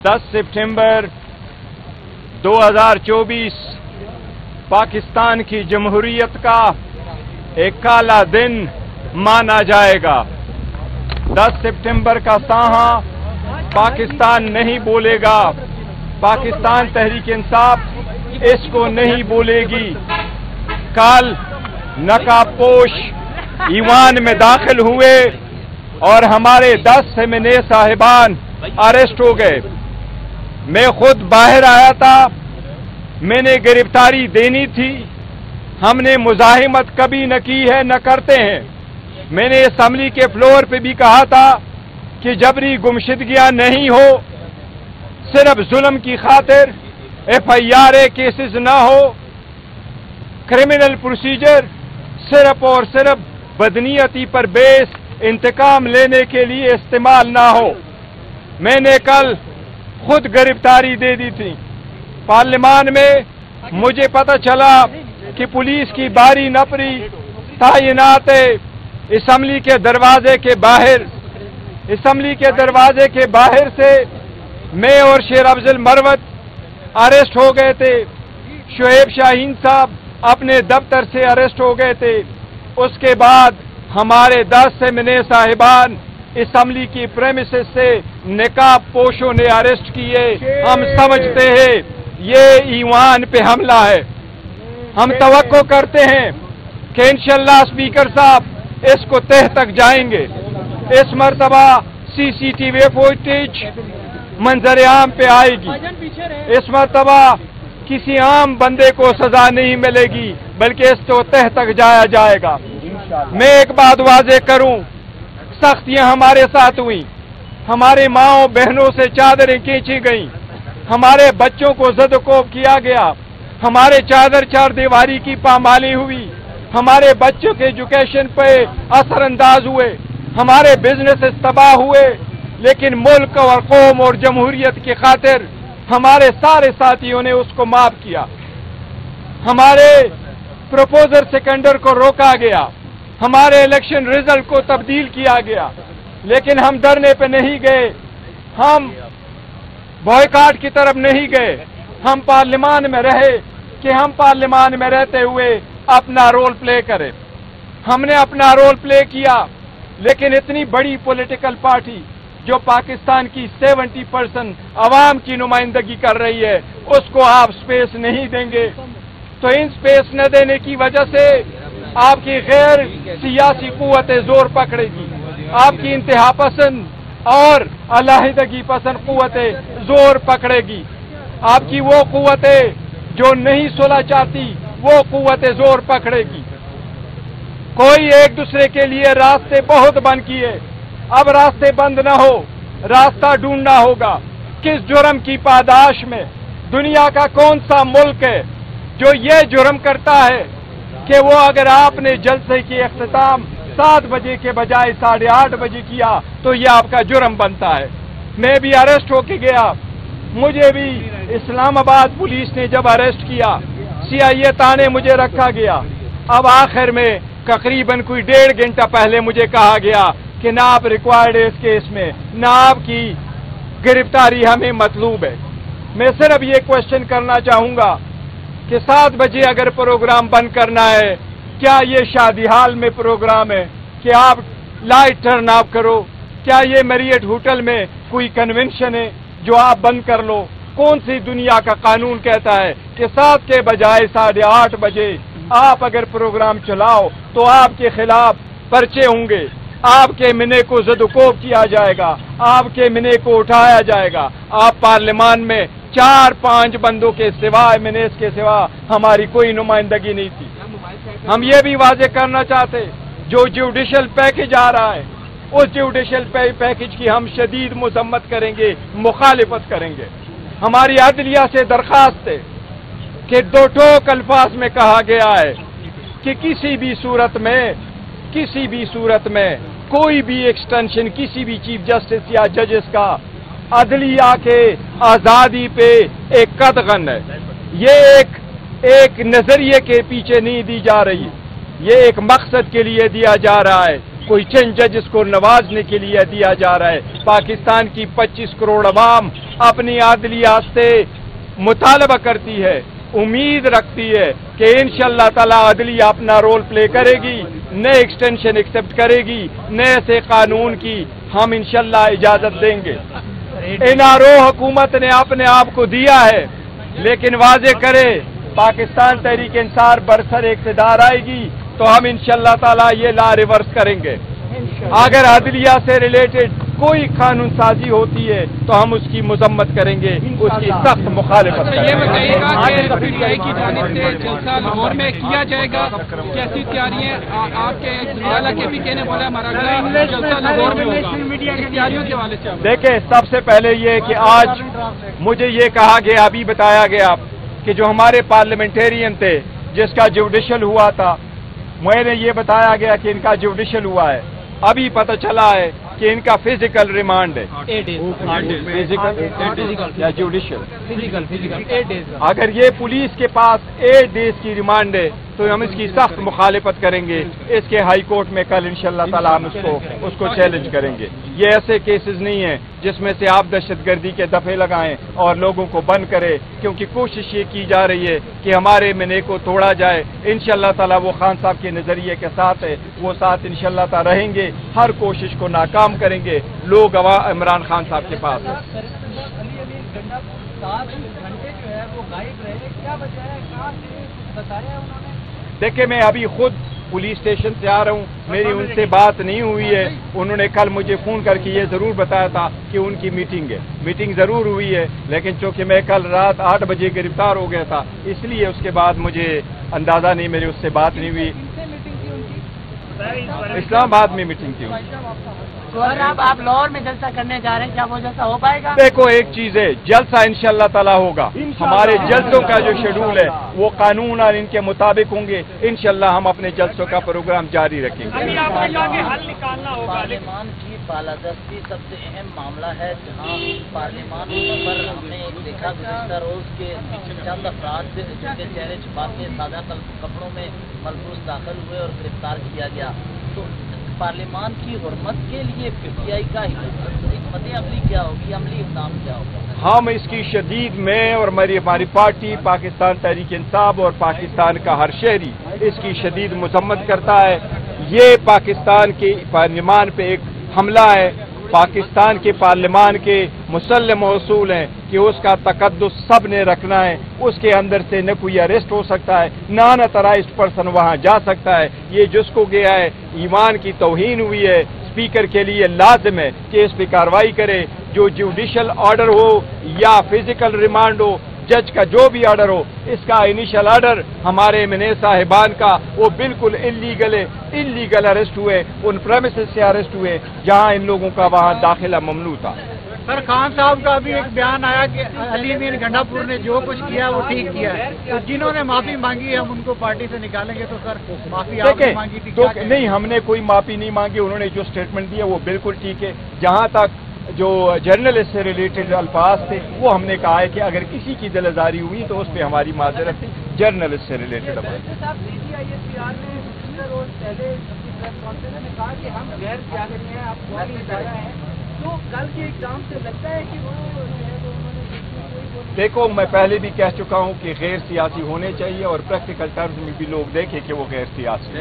10 सितंबर 2024 पाकिस्तान की जमहूरियत का एक काला दिन माना जाएगा। 10 सितंबर का साहा पाकिस्तान नहीं बोलेगा, पाकिस्तान तहरीक इंसाफ इसको नहीं बोलेगी। कल नकाबपोश ईवान में दाखिल हुए और हमारे 10 सेमिने साहिबान अरेस्ट हो गए। मैं खुद बाहर आया था, मैंने गिरफ्तारी देनी थी। हमने मुजाहिमत कभी न की है, न करते हैं। मैंने असेंबली के फ्लोर पे भी कहा था कि जबरी गुमशुदगियां नहीं हो, सिर्फ जुल्म की खातिर FIR केसेस ना हो, क्रिमिनल प्रोसीजर सिर्फ और सिर्फ बदनीयती पर बेस इंतकाम लेने के लिए इस्तेमाल ना हो। मैंने कल खुद गिरफ्तारी दे दी थी। पार्लियामान में मुझे पता चला कि पुलिस की बारी नफरी तैनात असेंबली के दरवाजे के बाहर, असेंबली के दरवाजे के बाहर से मैं और शेर अफजल मरवत अरेस्ट हो गए थे। शुएब शाहीन साहब अपने दफ्तर से अरेस्ट हो गए थे। उसके बाद हमारे 10 सेमिने साहिबान असेंबली की प्रेमिसेस से निकाब पोशों ने अरेस्ट किए। हम समझते हैं ये ईवान पे हमला है। हम तवक्को करते हैं कि इंशाअल्लाह स्पीकर साहब इसको तह तक जाएंगे। इस मर्तबा CCTV फुटेज मंजर आम पे आएगी। इस मर्तबा किसी आम बंदे को सजा नहीं मिलेगी, बल्कि इसको तह तक जाया जाएगा। मैं एक बात वाज़ेह करूं, सख्तियां हमारे साथ हुई, हमारे माओ बहनों से चादरें खींची गईं, हमारे बच्चों को ज़दकोब किया गया, हमारे चादर चार दीवारी की पामाली हुई, हमारे बच्चों के एजुकेशन पे असरअंदाज हुए, हमारे बिजनेस तबाह हुए। लेकिन मुल्क और कौम और जमहूरियत की खातिर हमारे सारे साथियों ने उसको माफ किया। हमारे प्रपोजर सेकेंडर को रोका गया, हमारे इलेक्शन रिजल्ट को तब्दील किया गया, लेकिन हम डरने पे नहीं गए, हम बॉयकॉट की तरफ नहीं गए। हम पार्लियामान में रहे कि हम पार्लियामान में रहते हुए अपना रोल प्ले करें। हमने अपना रोल प्ले किया, लेकिन इतनी बड़ी पॉलिटिकल पार्टी जो पाकिस्तान की 70% अवाम की नुमाइंदगी कर रही है, उसको आप स्पेस नहीं देंगे। तो इन स्पेस न देने की वजह से आपकी गैर सियासी कुव्वतें जोर पकड़ेगी, आपकी इंतहा पसंद और अलहदगी पसंद कुव्वतें जोर पकड़ेगी, आपकी वो कुव्वतें जो नहीं सुलह चाहती वो कुव्वतें जोर पकड़ेगी। कोई एक दूसरे के लिए रास्ते बहुत बंद किए, अब रास्ते बंद न हो, रास्ता ढूंढना होगा। किस जुर्म की पादाश में दुनिया का कौन सा मुल्क है जो ये जुर्म करता है कि वो अगर आपने जलसे की इख्तिताम 7 बजे के बजाय 8:30 बजे किया तो ये आपका जुर्म बनता है। मैं भी अरेस्ट होके गया, मुझे भी इस्लामाबाद पुलिस ने जब अरेस्ट किया, CIA थाने मुझे रखा गया। अब आखिर में तकरीबन कोई 1.5 घंटा पहले मुझे कहा गया कि ना आप रिक्वायर्ड है इस केस में, ना आपकी गिरफ्तारी हमें मतलूब है। मैं सिर्फ ये क्वेश्चन करना चाहूंगा कि 7 बजे अगर प्रोग्राम बंद करना है, क्या ये शादी हाल में प्रोग्राम है कि आप लाइट टर्न ऑफ करो? क्या ये मैरियट होटल में कोई कन्वेंशन है जो आप बंद कर लो? कौन सी दुनिया का कानून कहता है कि 7 के बजाय 8:30 बजे आप अगर प्रोग्राम चलाओ तो आपके खिलाफ पर्चे होंगे, आपके मिने को ज़दकोब किया जाएगा, आपके मिने को उठाया जाएगा। आप पार्लियामान में 4-5 बंदों के सिवाय, मिनेस के सिवा हमारी कोई नुमाइंदगी नहीं थी। हम ये भी वाज़ेह करना चाहते, जो जुडिशल पैकेज आ रहा है, उस जुडिशल पैकेज की हम शदीद मजम्मत करेंगे, मुखालिफत करेंगे। हमारी अदलिया से दरख्वास्त है कि 2 टोक अल्फाज में कहा गया है कि किसी भी सूरत में कोई भी एक्सटेंशन किसी भी चीफ जस्टिस या जजेस का अदलिया के आजादी पे एक कदगन है। ये एक नजरिए के पीछे नहीं दी जा रही, ये एक मकसद के लिए दिया जा रहा है کوئی چند ججز کو نوازنے کے لیے دیا جا رہا ہے. پاکستان کی 25 کروڑ عوام اپنی عدلیہ سے مطالبہ کرتی ہے, امید رکھتی ہے کہ انشاءاللہ تعالی عدلیہ اپنا رول پلے کرے گی, نئے ایکسٹینشن ایکسیپٹ کرے گی, نئے سے قانون کی ہم انشاءاللہ اجازت دیں گے. این آر او حکومت نے اپنے آپ کو دیا ہے, لیکن واضح کرے پاکستان تحریک انصاف برسر اقتدار آئے گی تو ہم انشاءاللہ تعالی یہ لا ریورس کریں گے. اگر عدلیہ سے ریلیٹڈ کوئی قانون سازی ہوتی ہے تو ہم اس کی مذمت کریں گے, اس کی سخت مخالفت کریں گے. یہ بتائیے گا کہ پی ٹی آئی کی جانب سے جلسہ لاہور میں کیا جائے گا, کیسی تیاریاں آپ کے ضلع کے بھی کہنے والا ہمارا جلسہ لاہور میں ہوگا, تیاریوں کے حوالے سے دیکھیں, سب سے پہلے یہ کہ آج مجھے یہ کہا گیا, ابھی بتایا گیا کہ جو ہمارے پارلیمنٹیرین تھے جس کا جوڈیشل ہوا تھا, میں نے یہ بتایا گیا کہ ان کا جوڈیشل ہوا ہے. ابھی پتہ چلا ہے کہ ان کا فزیکل ریمانڈ ہے, یا جوڈیشل. اگر یہ پولیس کے پاس 8 ڈیز کی ریمانڈ ہے تو ہم اس کی سخت مخالفت کریں گے. اس کے ہائی کورٹ میں کل انشاءاللہ تعالی ہم اس کو چیلنج کریں گے. یہ ایسے کیسز نہیں ہیں جس میں سے آپ دہشت گردی کے دفعے لگائیں اور لوگوں کو بند کرے, کیونکہ کوشش یہ کی جا رہی ہے کہ ہمارے منع کو توڑا جائے. انشاءاللہ تعالی وہ خان صاحب کے نظریے کے ساتھ ہے, وہ ساتھ انشاءاللہ تعالی رہیں گے, ہر کوشش کو ناکام کریں گے. لوگ عمران خان صاحب کے پاس ہیں. دیکھیں, میں ابھی خود پولیس اسٹیشن سے آ رہا ہوں, میری ان سے بات نہیں ہوئی ہے. انہوں نے کل مجھے فون کر کے یہ ضرور بتایا تھا کہ ان کی میٹنگ ضرور ہوئی ہے, لیکن چونکہ میں کل رات 8 بجے گرفتار ہو گیا تھا, اس لیے اس کے بعد مجھے اندازہ نہیں, میری اس سے بات نہیں ہوئی. اسلام آباد میں میٹنگ تھی. آپ لاہور میں جلسہ کرنے جا رہے ہیں, کیا وہ جلسہ ہو پائے گا؟ دیکھو, ایک چیز ہے, جلسہ انشاءاللہ تعالی ہوگا. ہمارے جلسوں کا جو شیڈول ہے وہ قانون اور ان کے مطابق ہوں گے. انشاءاللہ ہم اپنے جلسوں کا پروگرام جاری رکھیں گے. پارلیمان کی بالادستی سب سے اہم معاملہ ہے, جہاں پارلیمان پر ہم نے دیکھا گزشتہ روز کے چند افراد جن کے چہرے چھپا کے سادہ کپڑوں میں ملبوس داخل ہوئے اور گرفتار کیا گیا. تو پارلیمان کی حرمت کے لیے پی ٹی آئی کا حکمت عملی کیا ہوگی, عملی اقدام کیا ہوگا؟ ہم اس کی شدید, میں اور ہماری پارٹی پاکستان تحریک انصاف اور پاکستان کا ہر شہری اس کی شدید مذمت کرتا ہے. یہ پاکستان کے پارلیمان پہ ایک حملہ ہے. پاکستان کے پارلیمان کے مسلم اصول ہیں کہ اس کا تقدس سب نے رکھنا ہے. اس کے اندر سے نہ کوئی اریسٹ ہو سکتا ہے, نہ انتھرائزڈ پرسن وہاں جا سکتا ہے. یہ جس کو گیا ہے ایمان کی توہین ہوئی ہے. اسپیکر کے لیے لازم ہے کہ اس پہ کارروائی کرے. جو جوڈیشل آرڈر ہو یا فزیکل ریمانڈ ہو, جج کا جو بھی آرڈر ہو, اس کا انیشل آرڈر ہمارے منع صاحبان کا وہ بالکل انلیگل اریسٹ ہوئے, ان پریمیسز سے اریسٹ ہوئے جہاں ان لوگوں کا وہاں داخلہ ممنوع تھا. سر, خان صاحب کا بھی ایک بیان آیا کہ علی امین گنڈا پور نے جو کچھ کیا وہ ٹھیک کیا ہے, تو جنہوں نے معافی مانگی ہے ہم ان کو پارٹی سے نکالیں گے. تو سر, معافی آپ نے مانگی تھی, نہیں, ہم نے کوئی معافی نہیں مانگی. انہوں نے جو اسٹیٹمنٹ دیا وہ بالکل ٹھیک ہے. جہاں تک جو جرنلسٹ سے ریلیٹڈ الفاظ تھے وہ ہم نے کہا ہے کہ اگر کسی کی دل آزاری ہوئی تو اس پہ ہماری معذرت تھی. جرنلسٹ سے ریلیٹڈ دیکھو, میں پہلے بھی کہہ چکا ہوں کہ غیر سیاسی ہونے چاہیے اور پریکٹیکل ٹرمز میں بھی لوگ دیکھیں کہ وہ غیر سیاسی